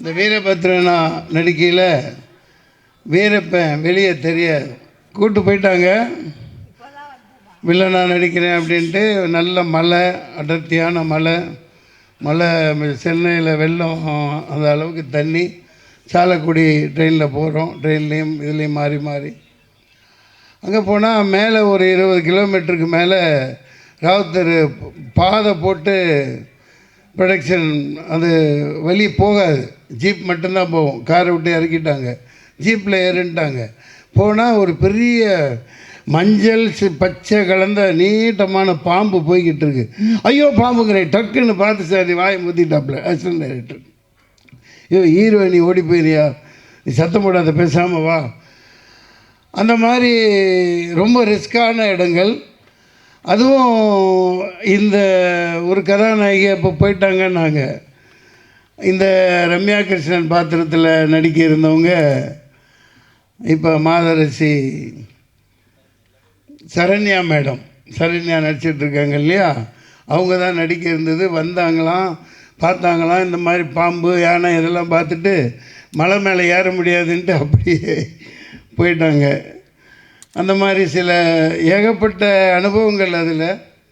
இந்த வீரபத்ரனா நடிக்கையில் வீரப்பன் வெளியே தெரியாது கூட்டு போயிட்டாங்க. வில்லனா நடிக்கிறேன் அப்படின்ட்டு. நல்ல மழை, அடர்த்தியான மழை. சென்னையில் வெள்ளம், அந்த அளவுக்கு தண்ணி. சாலக்குடி ட்ரெயினில் போகிறோம். ட்ரெயின்லேயும் இதுலேயும் மாறி மாறி அங்கே போனால் மேலே ஒரு 20 கிலோமீட்டருக்கு மேலே ராவுத்தர் பாதை போட்டு ப்ரொடக்ஷன், அது வழி போகாது, ஜீப் மட்டும்தான் போகும். காரை விட்டு இறக்கிட்டாங்க, ஜீப்பில் ஏறிட்டாங்க. போனால் ஒரு பெரிய மஞ்சள் பச்சை கலந்த நீட்டமான பாம்பு போய்கிட்டு இருக்கு. ஐயோ பாம்புங்கிறேன், டக்குன்னு பார்த்து சார் வாயை முத்திட்டாப்புல அசிஸ்டன்ட் டைரக்டர். ஐயோ ஹீரோயினி ஓடி போயிரியா, நீ சத்தம் போடாத பேசாமல் வா. அந்த மாதிரி ரொம்ப ரிஸ்கான இடங்கள். அதுவும் இந்த ஒரு கதாநாயகி அப்போ போயிட்டாங்கன்னாங்க. இந்த ரம்யா கிருஷ்ணன் பாத்திரத்தில் நடிக்க இருந்தவங்க இப்போ மாதரசி சரண்யா மேடம், சரண்யா நடிச்சிட்ருக்காங்க இல்லையா, அவங்க தான் நடிக்க இருந்தது. வந்தாங்களாம், பார்த்தாங்களாம் இந்த மாதிரி பாம்பு யானை இதெல்லாம் பார்த்துட்டு மலை மேலே ஏற முடியாதுன்ட்டு அப்படியே போயிட்டாங்க. அந்த மாதிரி சில ஏகப்பட்ட அனுபவங்கள் அதில்.